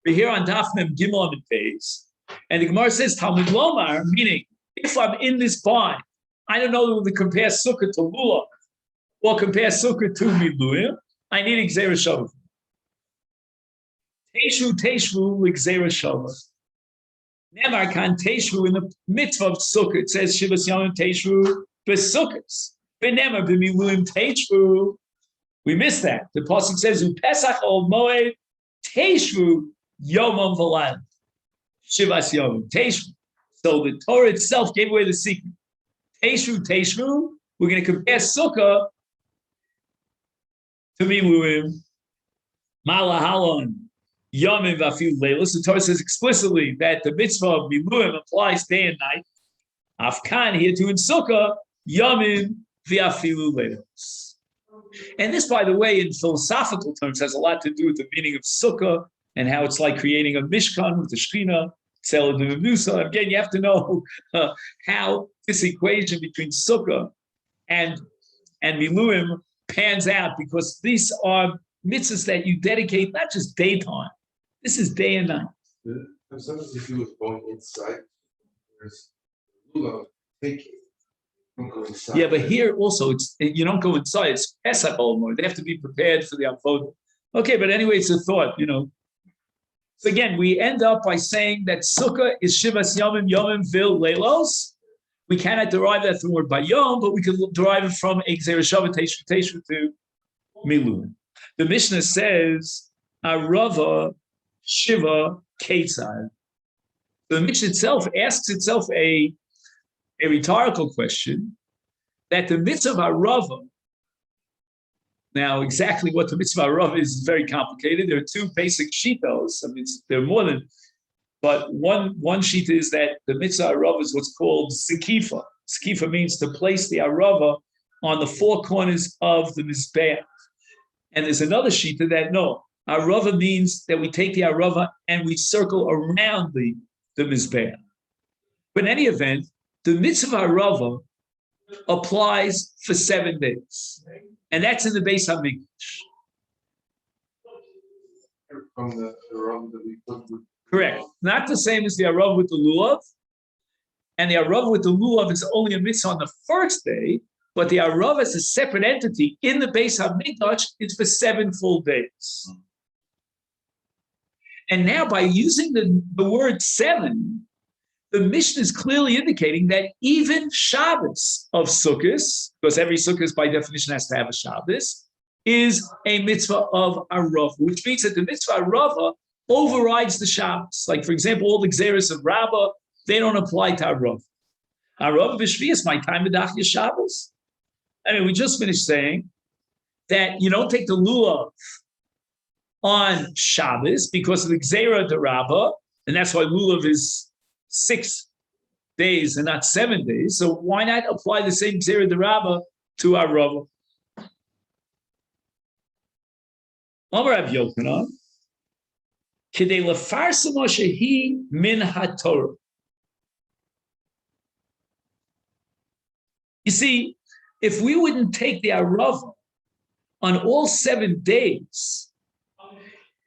We're here on Daf Mem Gimel Amid Beis, and the Gemara says Talmud Lomar, meaning if I'm in this barn, I don't know whether to compare Sukkah to Lulav or compare Sukkah to Miluim. I need Gzeira Shavah. Teshvu Gzeira Shavah. Nemar kan Teshvu in the mitzvah of Sukkah. It says Shivas Yomim Teshvu b'Sukkos. V'nemar b'Miluim Teshvu. We missed that. The pasuk says Pesach Ol Moed Teshvu Yomam V'Layla. Shivas Yomim Teshvu. So the Torah itself gave away the secret. Teshvu. We're going to compare Sukkah to Miluim, Malahalon, Yomim V'Afilu Leilos. The Torah says explicitly that the mitzvah of Miluim applies day and night. Afkan here too in Sukkah, Yomim V'Afilu Leilos. And this, by the way, in philosophical terms, has a lot to do with the meaning of Sukkah and how it's like creating a Mishkan with the Shekhinah. Again, you have to know how this equation between Sukkah and Miluim pans out, because these are mitzvahs that you dedicate not just daytime. This is day and night. Sometimes if you was going inside, there's taking. Yeah, but here also you don't go inside. It's Pesach Olmor. They have to be prepared for the Avodah. Okay, but anyway, it's a thought, So again, we end up by saying that Sukkah is Shivas Yomim Vil Leilos. We cannot derive that from the word Bayom, but we can derive it from a Gzeira Shavah Teshvu to Miluim. The Mishnah says, Arava Shiva Ketzad. The Mishnah itself asks itself a rhetorical question, that the mitzvah of Arava, now exactly what the mitzvah of Arava is very complicated. There are two basic shitos. I mean, there are more than, but one shita is that the mitzvah Arava is what's called Zikifa. Zikifa means to place the Arava on the four corners of the Mizbeach. And there's another shita that no, Arava means that we take the Arava and we circle around the Mizbeach. But in any event, the mitzvah Arava applies for 7 days. And that's in the Beis HaMikdash. From the Arav that we put with. Correct. Not the same as the Arav with the Lulav. And the Arav with the Lulav is only a mitzvah on the first day, but the Arav as a separate entity in the Beis HaMikdash is for 7 full days. And now by using the word 7, the Mishnah is clearly indicating that even Shabbos of Sukkot, because every Sukkot by definition has to have a Shabbos, is a mitzvah of Arava, which means that the mitzvah Arava overrides the Shabbos. Like, for example, all the Gzeros of Rabbah, they don't apply to Arava. Arava b'Shvi is my time Medachya Shabbos. I mean, we just finished saying that you don't take the Lulav on Shabbos because of the Gzera de Rabbah, and that's why Lulav is 6 days and not 7 days. So why not apply the same Gzera de Rabbah to Arava? Amar Rav Yochanan, Kidei lefarsamo shehi min haTorah. You see, if we wouldn't take the Arava on all 7 days,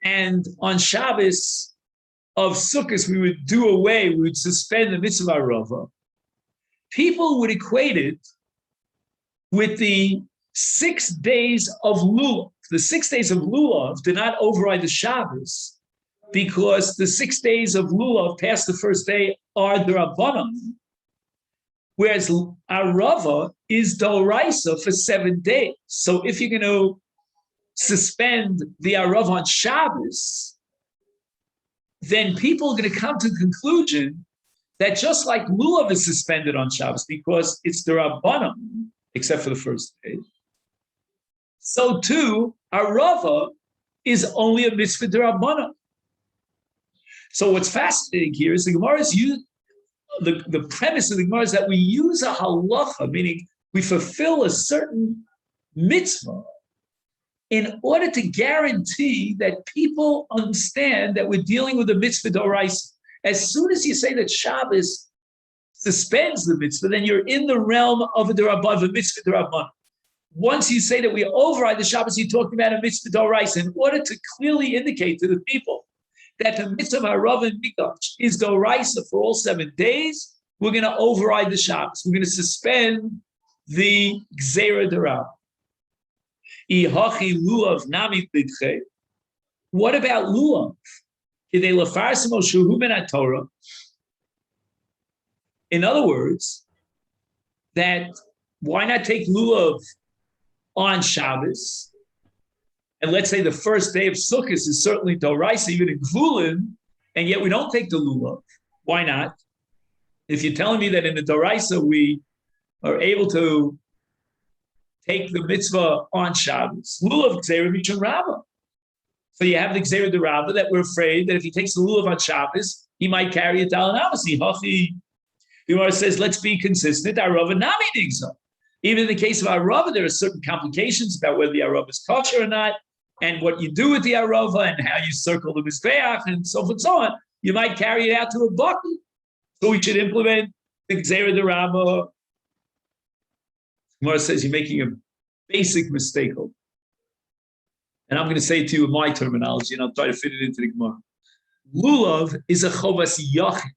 and on Shabbos of Sukkot we would suspend the mitzvah Arava, people would equate it with the 6 days of Lulav. The 6 days of Lulav did not override the Shabbos because the 6 days of Lulav past the first day are the Rabbanan, whereas Arava is Doraisa for 7 days. So if you're going to suspend the Arava on Shabbos, then people are going to come to the conclusion that just like Lulav is suspended on Shabbos because it's the Rabbanan, except for the first day, so too Arava is only a mitzvah d'Rabbanan. So what's fascinating here is the Gemara's the premise of the Gemara is that we use a halacha, meaning we fulfill a certain mitzvah in order to guarantee that people understand that we're dealing with a mitzvah d'oraisa. As soon as you say that Shabbos suspends the mitzvah, then you're in the realm of a mitzvah d'Rabbanan. Once you say that we override the Shabbos, you're talking about a mitzvah d'oraisa in order to clearly indicate to the people that the mitzvah of Harav and Migdash is the Oraisa for all 7 days, we're going to override the Shabbos. We're going to suspend the Gzeira Derav. Ihachi lulav nami lidche. What about lulav? In other words, that why not take lulav on Shabbos? And let's say the first day of Sukkot is certainly Doraisa, even in Gvulin, and yet we don't take the lulav. Why not? If you're telling me that in the Doraisa we are able to take the mitzvah on Shabbos, lulav Gzeira Michon Rabbah. So you have the Gzeira de Rabbah that we're afraid that if he takes the lulav on Shabbos, he might carry it down Amasi. The Gemara says, let's be consistent. Arava Nami Digza. Even in the case of Arava, there are certain complications about whether the Arava is kosher or not, and what you do with the Arava, and how you circle the Mizbeach, and so forth and so on. You might carry it out to a bucket. So we should implement the Gzeira de Rabbah. Gemara says you're making a basic mistake. And I'm going to say it to you in my terminology, and I'll try to fit it into the Gemara. Lulav is a chovas yachid.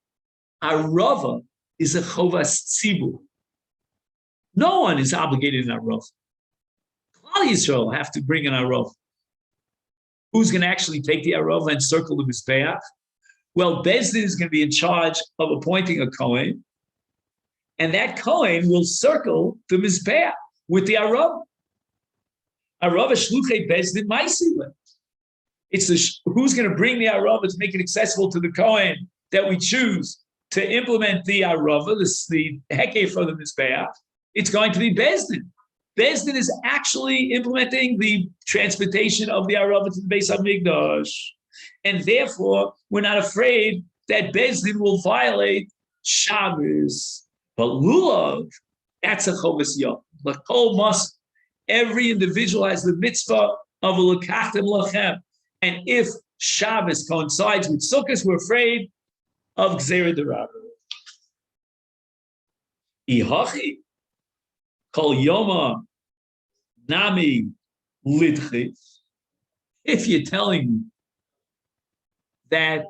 Arava is a chovas tzibur. No one is obligated in Arava. Klal Yisrael have to bring an Arava. Who's going to actually take the Arava and circle the Mizbeach? Well, Bezdin is going to be in charge of appointing a Kohen, and that Kohen will circle the Mizbeach with the Arava. Arava shluchei Bezdin ma'aseh. It's who's going to bring the Arava to make it accessible to the Kohen that we choose to implement the Arava, the hekeh for the Mizbeach. It's going to be Bezdin. Bezdin is actually implementing the transportation of the Arava to the Beis HaMikdash. And therefore, we're not afraid that Bezdin will violate Shabbos. But Lulav, that's a Chovas Yom. L'kol must, every individual has the mitzvah of a L'kachtem Lachem. And if Shabbos coincides with Sukkot, we're afraid of Gzeira D'Rabba. Ihachi Kol Yoma Nami Lidchi. If you're telling me that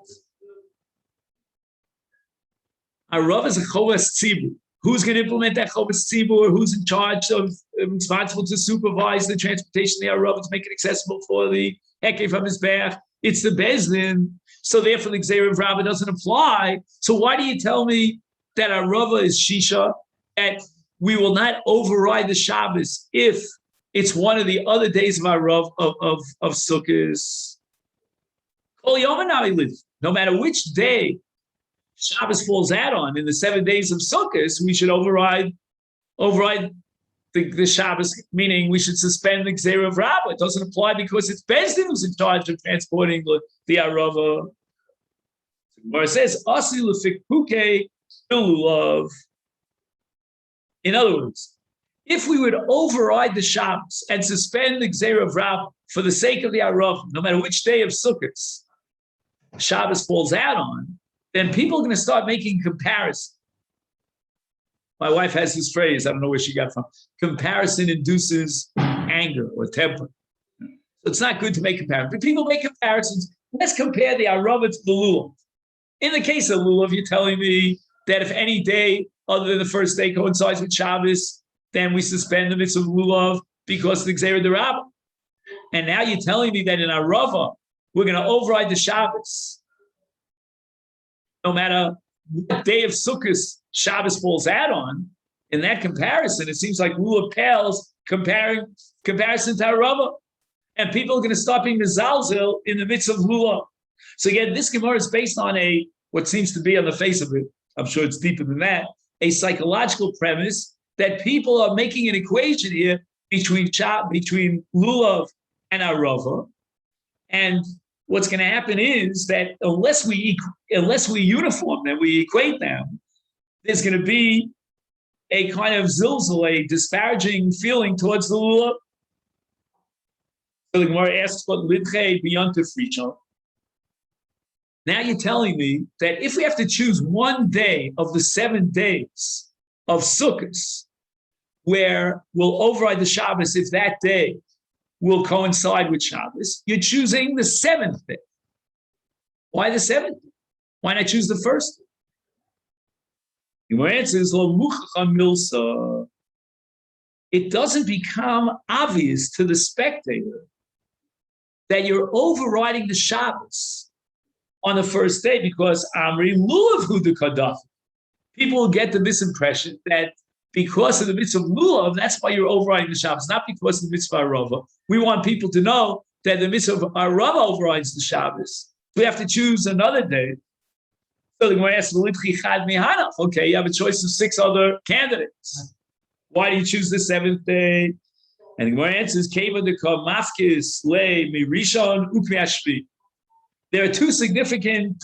Arav is a Chovas Tzibur, who's going to implement that Chovas Tzibur? Who's in charge of, responsible to supervise the transportation of the Arav to make it accessible for the hekeh from his bath? It's the Bezdin. So therefore the Gzeira of Rabbah doesn't apply. So why do you tell me that Arava is Shisha, that we will not override the Shabbos if it's one of the other days of Arav of Sukkot? No matter which day Shabbos falls out on in the 7 days of Sukkot, we should override the Shabbos, meaning we should suspend the Gzeira of Rabbah. It doesn't apply because it's Bezdin who's in charge of transporting the Arava. Where it says, Asi lefikpuke lulav. In other words, if we would override the Shabbos and suspend the Gzeira of Rabbah for the sake of the Arava, no matter which day of Sukkot Shabbos falls out on, then people are going to start making comparisons. My wife has this phrase, I don't know where she got it from. Comparison induces anger or temper. So it's not good to make comparisons. But people make comparisons. Let's compare the Arava to the Lulav. In the case of Lulav, you're telling me that if any day other than the first day coincides with Shabbos, then we suspend the mitzvah of Lulav because of the Gzeira D'Rabba. And now you're telling me that in Arava, we're going to override the Shabbos. No matter what day of Sukkot Shabbos falls out on, in that comparison, it seems like Lulav pales comparison to Arava. And people are going to start being mezalzel in the midst of Lulav. So again, this Gemara is based on what seems to be on the face of it, I'm sure it's deeper than that, a psychological premise that people are making an equation here between Lulav and Arava. And what's going to happen is that unless we uniform them, we equate them, there's going to be a kind of zilzal, a disparaging feeling towards the Lulav. So the Gemara asks what lidchei beyond frichon. Now you're telling me that if we have to choose one day of the 7 days of Sukkot where we'll override the Shabbos if that day will coincide with Shabbos, you're choosing the 7th day. Why the seventh? Why not choose the first? The answer is it doesn't become obvious to the spectator that you're overriding the Shabbos on the first day because Amri Lulav Hu de Kadafi. People will get the misimpression that because of the mitzvah of Lulav, that's why you're overriding the Shabbos, not because of the mitzvah Arava. We want people to know that the mitzvah of Arava overrides the Shabbos. We have to choose another day. So the Gemara asks, okay, you have a choice of 6 other candidates. Why do you choose the 7th day? And the Gemara answers, there are 2 significant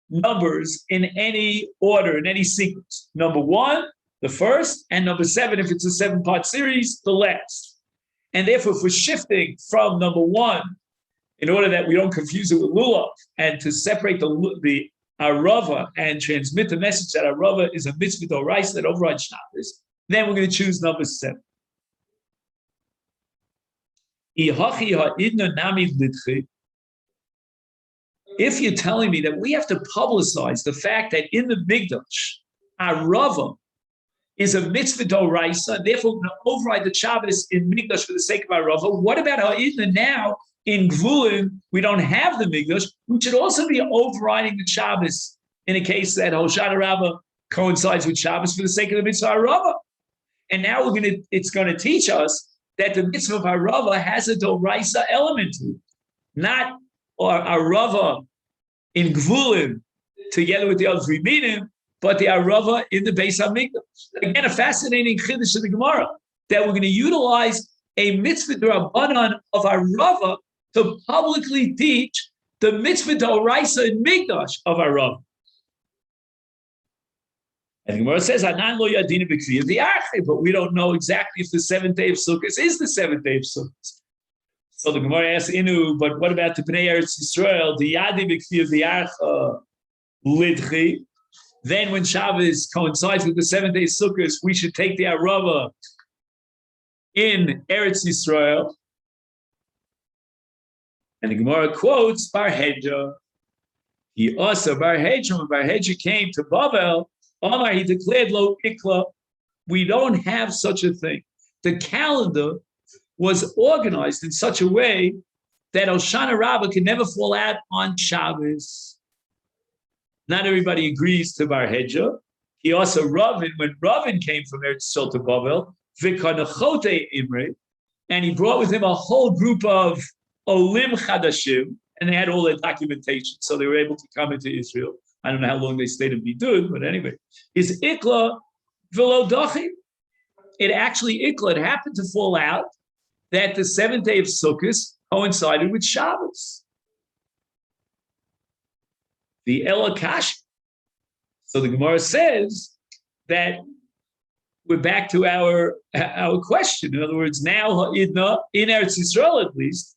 numbers in any order, in any sequence. Number 1, the first, and number 7, if it's a 7-part series, the last. And therefore, if we're shifting from number 1, in order that we don't confuse it with Lulav, and to separate the Arava and transmit the message that Arava is a mitzvah d'oraisa that overrides Shabbos, then we're going to choose number 7. If you're telling me that we have to publicize the fact that in the Mikdash, Arava is a mitzvah d'oraisa, and therefore we're going to override the Shabbos in Mikdash for the sake of Arava, what about Ha'idna now in Gvulim, we don't have the Mikdash, we should also be overriding the Shabbos in a case that Hoshana Rabbah coincides with Shabbos for the sake of the mitzvah Arava. And now it's going to teach us that the mitzvah of Arava has a d'oraisa element to it, not Arava in Gvulim together with the other 3 minim, but the Arava in the Beis HaMikdash. Again, a fascinating chiddush of the Gemara that we're going to utilize a mitzvah d'Rabbanan of Arava to publicly teach the mitzvah d'oraisa in Mikdash of Arava. And the Gemara says, "Anan lo yadina b'kviyah v'yarchei," but we don't know exactly if the 7th day of Sukkot is the 7th day of Sukkot. So the Gemara asks, "Inu, but what about the Bnei Eretz Yisrael? The yadi b'kviyah v'yarcha lidchi." Then, when Shabbos coincides with the 7th day of Sukkot, we should take the Arava in Eretz Yisrael. And the Gemara quotes Bar Hedja. He also Bar Hedja, when Bar Hedja came to Bavel, Omar, he declared lo ikla, we don't have such a thing. The calendar was organized in such a way that Hoshana Rabbah can never fall out on Shabbos. Not everybody agrees to Bar Hedja. He also Ravin, when Ravin came from Eretz Yisrael to Bavel, V'kanachote Imre, and he brought with him a whole group of Olim Chadashim, and they had all their documentation, so they were able to come into Israel. I don't know how long they stayed in Bidud, but anyway, is Ikla V'lo Dachim. It actually, Ikla, it happened to fall out that the 7th day of Sukkot coincided with Shabbos. The Elakash. So the Gemara says that we're back to our question. In other words, now in Eretz Yisrael at least,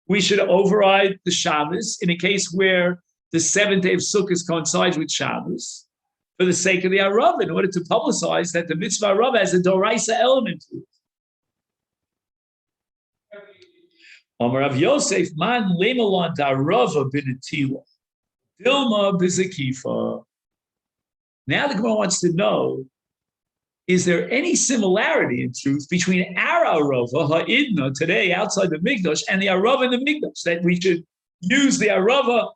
we should override the Shabbos in a case where the 7th day of Sukkot coincides with Shabbos for the sake of the Arava, in order to publicize that the mitzvah Arava has a d'oraisa element to it. Amar Rav Yosef, man lemalon d'Arava b'netila, Dilma b'zakifa. Now the Gemara wants to know, is there any similarity in truth between our Arava, Ha'idna, today outside the Mikdash, and the Arava in the Mikdash, that we should use the Arava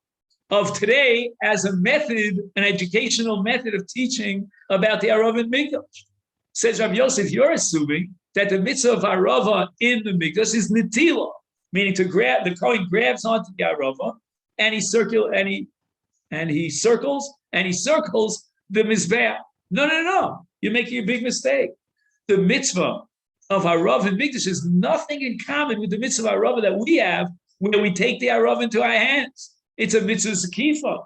of today as a method, an educational method of teaching about the Arava in Mikdash? Says Rav Yosef, you're assuming that the mitzvah of Arava in the Mikdash is Netila, meaning to grab, the Kohen grabs onto the Arava, and he circles the Mizbeach. No. You're making a big mistake. The mitzvah of Arava in Mikdash has nothing in common with the mitzvah of Arava that we have, where we take the Arava into our hands. It's a mitzvah Zakifa,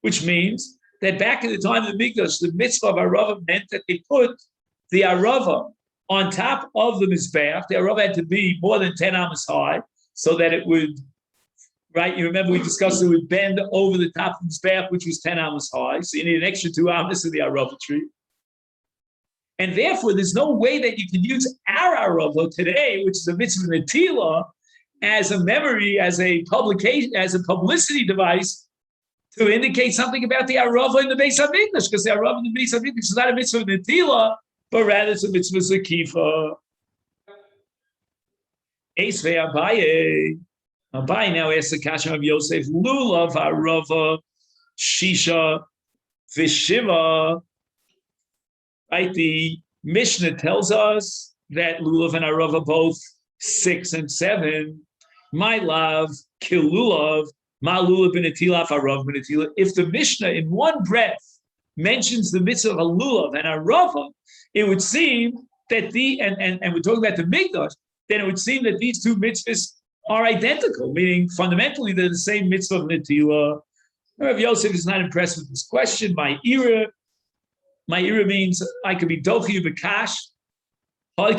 which means that back in the time of the Mikdash, the mitzvah of Arava meant that they put the Arava on top of the Mizbeach. The Arava had to be more than 10 amas high, so that it would, right? You remember we discussed it would bend over the top of the Mizbeach, which was 10 amas high. So you need an extra 2 amas in the Arava tree. And therefore, there's no way that you can use our Arava today, which is a mitzvah Netila, as a memory, as a publication, as a publicity device to indicate something about the Arava in the Beis Hamikdash, because the Arava in the Beis Hamikdash is not a mitzvah of Netila, but rather it's a mitzvah of Zakifa. Esvei Abaye. Abaye now asks the Kasha of Yosef, Lulav Arava Shisha Vishiva. Right, the Mishnah tells us that Lulav and Arava both 6 and 7. My love, kill Lulav. If the Mishnah in one breath mentions the mitzvah of a lulav and a rava, it would seem that and we're talking about the Mikdash, then it would seem that these two mitzvahs are identical, meaning fundamentally they're the same mitzvah of netila. Rav Yosef is not impressed with this question. My ira means I could be dochi b'kash, the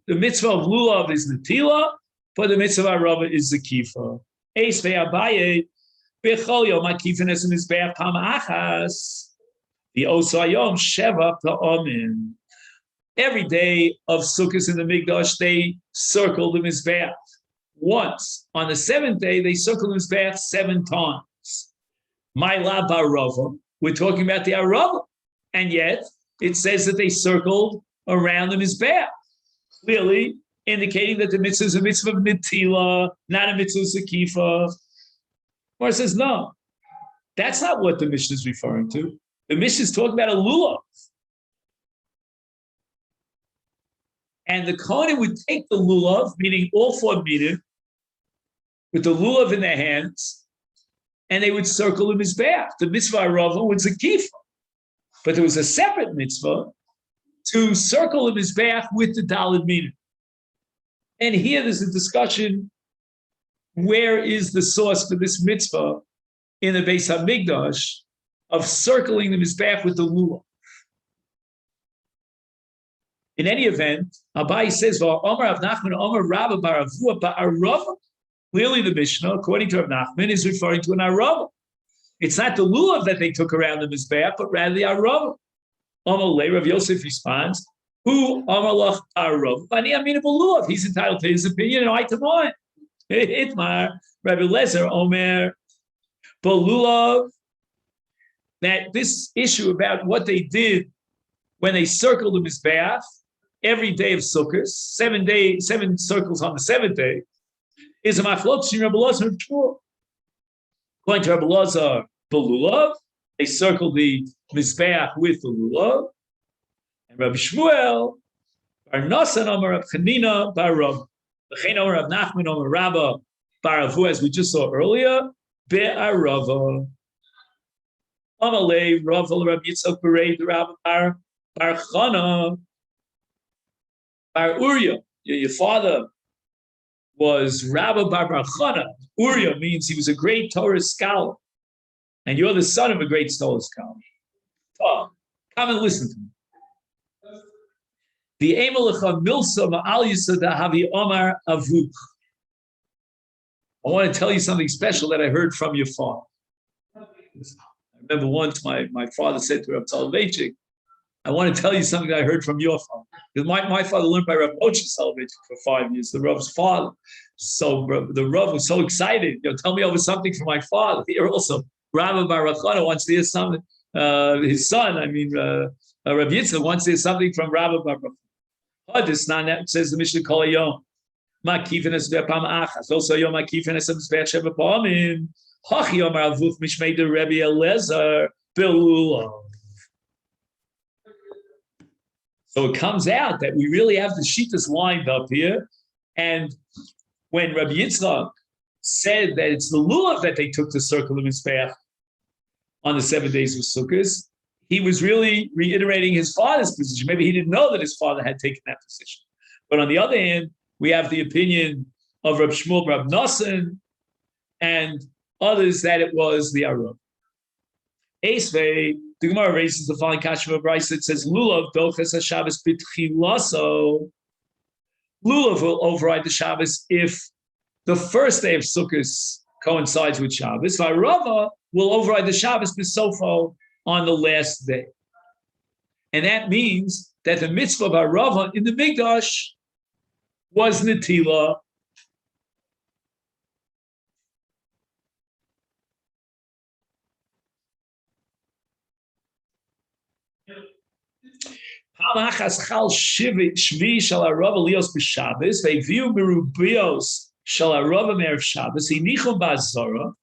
mitzvah of lulav is netila, but the mitzvah of rava is zakifa. Esvei Abaye, Bechol Yom HaKifenes Mizbeach Pam Achas, the Osayom Sheva Pa'omin. Every day of Sukkot in the Mikdash, they circle the Mizbeach. Once. On the 7th day, they circle the Mizbeach 7 times. My La Barava, we're talking about the Arava. And yet, it says that they circled around the Mizbeach. Clearly, indicating that the mitzvah is a mitzvah of netila, not a mitzvah of zakifa. Or it says, no, that's not what the Mishnah is referring to. The Mishnah is talking about a lulav. And the Kohanim would take the lulav, meaning all 4 meters, with the lulav in their hands, and they would circle the mizbeach. The mitzvah arava was zakifa. But there was a separate mitzvah to circle the mizbeach with the daled meter. And here there's a discussion, where is the source for this mitzvah in the Beis HaMikdash of circling the Mizbeach with the lulav? In any event, Abai says, clearly the Mishnah, according to Rav Nachman, is referring to an arava. It's not the lulav that they took around the Mizbeach, but rather the arava. Rav Yosef responds, who Amalach Arav? Bani Aminable Lulav. He's entitled to his opinion, and I to mine. Itmar, Rabbi Lezer, Omer, but Lulav, that this issue about what they did when they circled the Mizbeach every day of Sukkot, 7 circles on the 7th day, is a machlok between Rabbi Lezer and Shmuel. According to Rabbi Lezer, Lulav, they circled the Mizbeach with the Lulav. Rabbi Shmuel, Bar Nasan Amar Rab Chanina Bar Rav, L'chein Amar Rab Nachman Amar Rabba Bar Avu, as we just saw earlier, Be'arava. Amalei Rav Rab Yitzchak Berei Rabba Bar Chana Bar Uriah. Your father was Rabba Bar Chana. Uriah means he was a great Torah scholar, and you're the son of a great Torah scholar. Oh, come and listen to me. The Emelecha Milsa Ma'al Yisada Havi Omar Avuk. I want to tell you something special that I heard from your father. I remember once my father said to Rav Soloveitchik, I want to tell you something that I heard from your father. Because my father learned by Rav Moshe Soloveitchik for 5 years, the Rav's father. So the Rav was so excited. Tell me over something from my father. Here also, Rabbi Bar Chana wants to hear something. His son, Rav Yitzchak wants to hear something from Rabbi Bar Chana. This not says the Mishnah Kol Yom. Makifenes ve'pam achas. Also Yom makifenes v'zbeach sheva pamim. Hach Yom Avuch mishmei de Rebbe Eliezer belulav. So it comes out that we really have the shittas lined up here. And when Rabbi Yitzchak said that it's the lulav that they took to circle the mizbeach on the 7 days of Sukkot, he was really reiterating his father's position. Maybe he didn't know that his father had taken that position. But on the other hand, we have the opinion of Rab Shmuel, Rab Nasan, and others that it was the Arab. Esvei, the Gemara raises the following kasha of Bryce that says, Lulav doches HaShabbos b'tchilaso. Lulav will override the Shabbos if the first day of Sukkot coincides with Shabbos. V'arava will override the Shabbos b'sofo on the last day. And that means that the mitzvah of Arava in the Mikdash was Netila. Hamachas chal shvi shal arava lios b'Shabbos ve'viu merubios shal arava me'erev Shabbos hinichum ba'azara,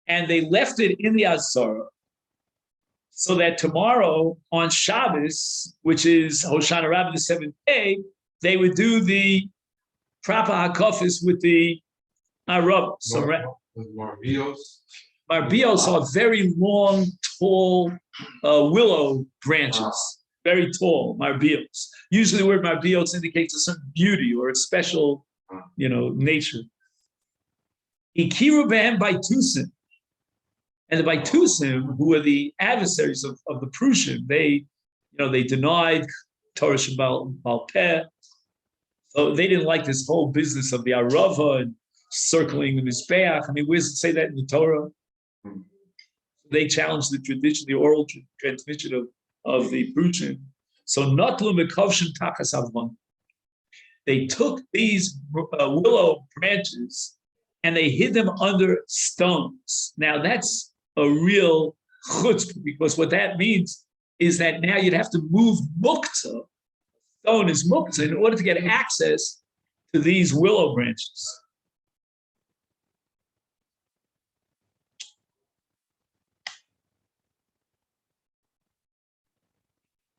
and they left it in the azara, so that tomorrow on Shabbos, which is Hoshana Rabbah, the seventh day, they would do the proper hakafis with the arava. So marbios are very long, tall willow branches, very tall marbios. Usually, the word marbios indicates a certain beauty or a special, nature. Ikiru behem baitusim, and the baitusim, who are the adversaries of the Prushim, they denied Torah Shabbal Peh. So they didn't like this whole business of the arava and circling the mizbeach. I mean, where does it say that in the Torah? They challenged the tradition, the oral transmission of the Prushim. So natlu mekovshin takas avon. They took these willow branches and they hid them under stones. Now that's a real chutzpah, because what that means is that now you'd have to move muktzah. Stone is muktzah in order to get access to these willow branches.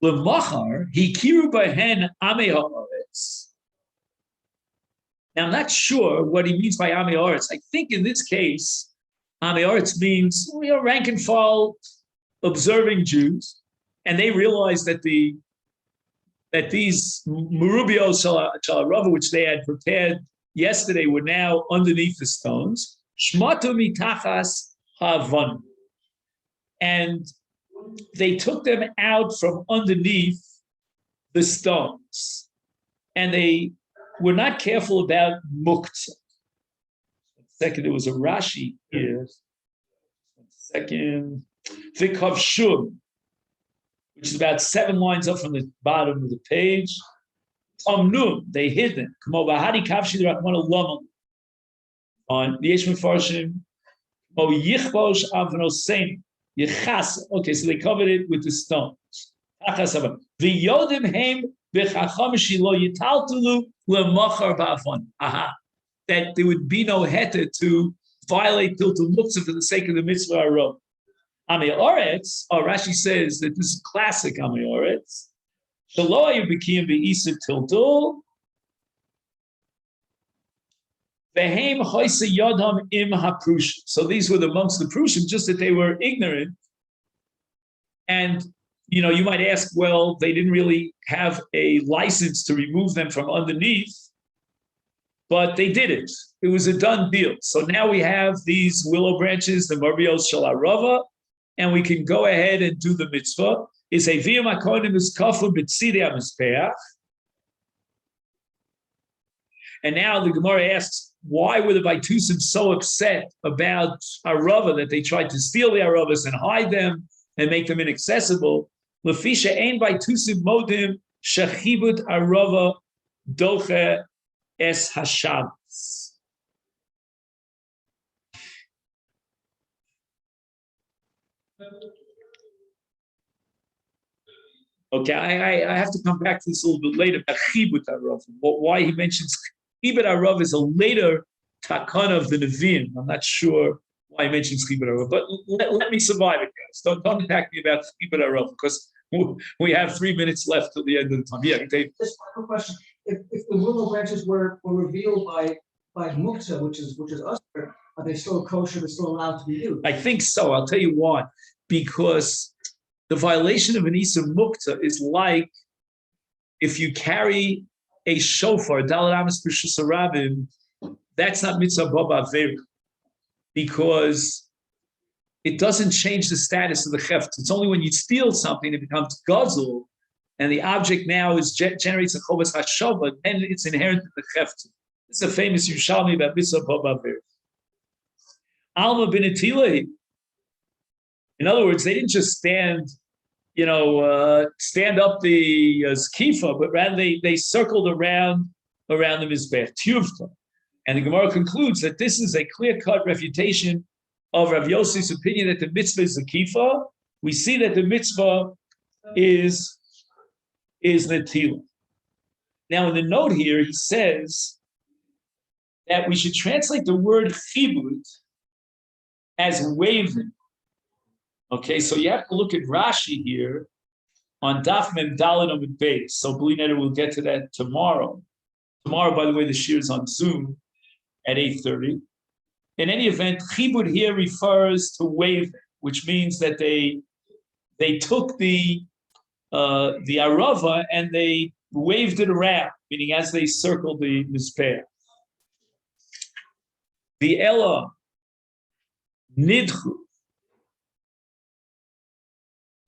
L'machar hikiru behen amei haaretz. Now I'm not sure what he means by amei haaretz. I think in this case, amei haaretz means rank and file observing Jews, and they realized that these merubios shalarava, which they had prepared yesterday, were now underneath the stones. Shmatu mitachas havan, and they took them out from underneath the stones, and they were not careful about muktzah. Second, there was a Rashi here. 1 second. Vikav shum, which is about 7 lines up from the bottom of the page. Tamnun, they hid them. On the Yesh Mefarshim, yichbosh avnosein. Okay, so they covered it with the stones. That there would be no heter to violate tiltul muktzah for the sake of the mitzvah arov. Amei Oretz, Rashi says that this is classic Amei Oretz. Shelo ayu b'kiyim b'isur tiltul. Vehem hoise yodam im haprushim. So these were amongst the prushim, just that they were ignorant. And you might ask, well, they didn't really have a license to remove them from underneath, but they did it. It was a done deal. So now we have these willow branches, the marbios shel arava, and we can go ahead and do the mitzvah. Is a via makonim is kafu b'tzidei hamizbeach. And now the Gemara asks, why were the Baitusim so upset about arava that they tried to steal the aravas and hide them and make them inaccessible? Lefisha ein Baitusim modim shechibut arava doche es hashabbos. Okay, I have to come back to this a little bit later about chibut arava. Why he mentions chibut arava is a later takana of the Nevi'im. I'm not sure why he mentions chibut arava, but let me survive it, guys. Don't attack me about chibut arava, because we have 3 minutes left till the end of the time. Yeah, Dave. Just one question: If the willow branches were revealed by muktzah, which is us, are they still kosher? They're still allowed to be used? I think so. I'll tell you why. Because the violation of an isur muktzah is like if you carry a shofar, daled amos b'shus harabim, that's not mitzvah baba avera, because it doesn't change the status of the cheft. It's only when you steal something it becomes guzzle, and the object now generates a chovas hashava, then it's inherent in the cheft. It's a famous Yerushalmi about mitzvah baba avera. Alma bin Atilah. In other words, they didn't just stand up the skifa, but rather they circled around the mizbech, tiyuvta. And the Gemara concludes that this is a clear-cut refutation of Rav Yossi's opinion that the mitzvah is the kifa, we see that the mitzvah is netila. Now, in the note here, he says that we should translate the word chibud as waving. Okay, so you have to look at Rashi here on Daf Mem Daled Amud Beis. So, Blineder, we'll get to that tomorrow. Tomorrow, by the way, the shir is on Zoom at 8:30. In any event, chibud here refers to waving, which means that they took the arava and they waved it around, meaning as they circled the mizbeach. The Ella nidchu.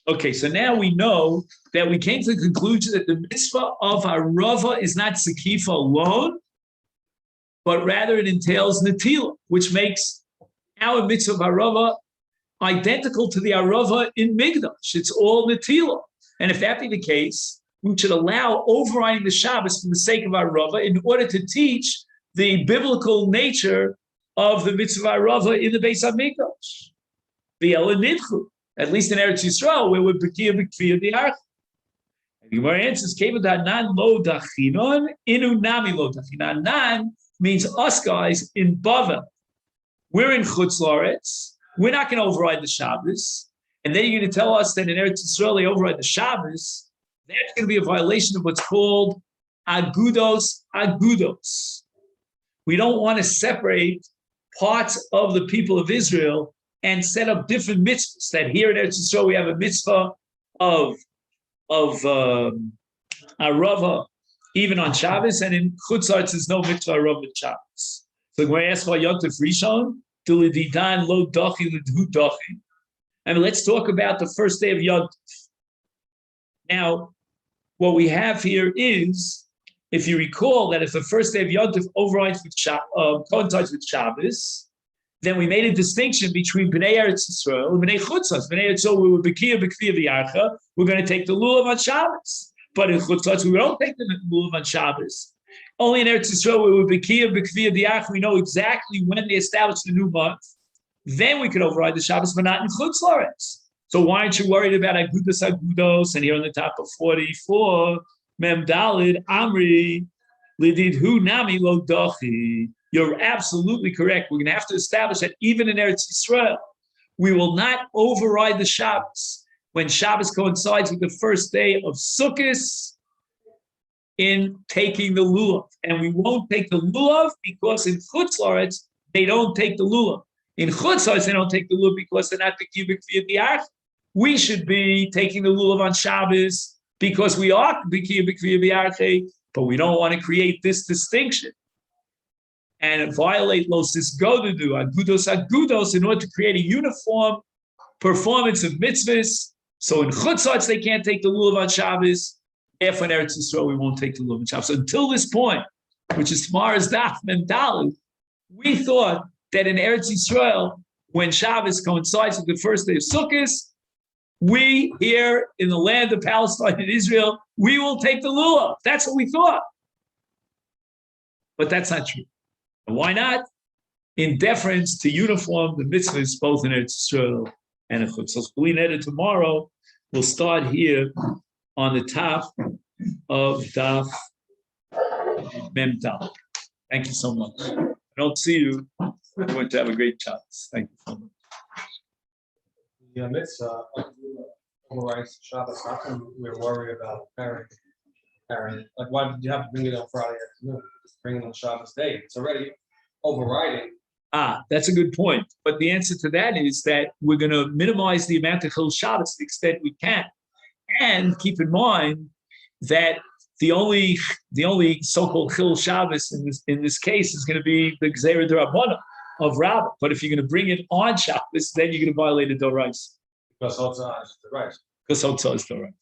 Okay, so now we know that we came to the conclusion that the mitzvah of arava is not sekifa alone, but rather it entails netila, which makes our mitzvah of arava identical to the arava in Migdash. It's all netila. And if that be the case, we should allow overriding the Shabbos for the sake of arava in order to teach the biblical nature of the mitzvah arava in the Beis HaMikdash. The Ela Nidchu, at least in Eretz Yisrael, where we're Bekiya B'Kfiyah D'Archa. And the Gemara answers, Keva Danan Lo Dachinon, Inu Nami Lo Dachinon. Nan means us guys in Bavel. We're in Chutz La'aretz. We're not going to override the Shabbos. And then you're going to tell us that in Eretz Yisrael they override the Shabbos. That's going to be a violation of what's called agudos. We don't want to separate parts of the people of Israel and set up different mitzvahs. That here in Eretz Yisrael we have a mitzvah of arava even on Shabbos, and in Chutz La'aretz there's no mitzvah arava on Shabbos. So when I ask for Yom Tov Rishon, to l'didan lo dachi l'dhu dachi. I mean, let's talk about the first day of Yom Tov. Now, what we have here is, if you recall that if the first day of Yom Tov overrides with coincides with Shabbos, then we made a distinction between Bnei Eretz Yisrael and Bnei Chutz La'aretz. Bnei Eretz Yisrael, we were Bekiya B'Kfiyah D'Archa. We're going to take the lulav on Shabbos, but in Chutz La'aretz, we don't take the lulav on Shabbos. Only in Eretz Yisrael, we were Bekiya B'Kfiyah D'Archa. We know exactly when they established the new month. Then we could override the Shabbos, but not in Chutz La'aretz. So why aren't you worried about agudos? And here on the top of 44, Mem Daled Amri Lididhu Nami Lo Dochi. You're absolutely correct. We're going to have to establish that even in Eretz Yisrael, we will not override the Shabbos when Shabbos coincides with the first day of Sukkot in taking the lulav. And we won't take the lulav because in Chutz La'aretz, they don't take the lulav. In Chutz La'aretz, they don't take the lulav because they're not the Bekiya B'Kfiyah D'Archa. We should be taking the lulav on Shabbos because we are Bekiya B'Kfiyah D'Archa, but we don't want to create this distinction and violate lo sisgodudu, agudos, in order to create a uniform performance of mitzvahs. So in Chutz La'aretz, they can't take the lulav on Shabbos. If in Eretz Yisrael, we won't take the lulav on Shabbos. So until this point, which is tomorrow's Daf Mem Daled, we thought that in Eretz Yisrael, when Shabbos coincides with the first day of Sukkot, we here in the land of Palestine and Israel, we will take the lulav. That's what we thought. But that's not true. And why not? In deference to uniform the mitzvahs both in Eretz Yisrael and in Chutz. So tomorrow, we'll start here on the top of Daf Mem Daled. Thank you so much. I don't see you. I'm going to have a great chance. Thank you so much. The mitzvah overrides Shabbos. How come we're worried about carrying? Like, why did you have to bring it on Friday afternoon? Just bring it on Shabbos day. It's already overriding. That's a good point. But the answer to that is that we're going to minimize the amount of Chil Shabbos to the extent we can. And keep in mind that the only so-called Chil Shabbos in this case is going to be the Gzeira D'Rabbanan of Rabbah. But if you're going to bring it on Shabbos, then you're going to violate the Dorais. Because Hotzah is the right. Because Hotzah is the right.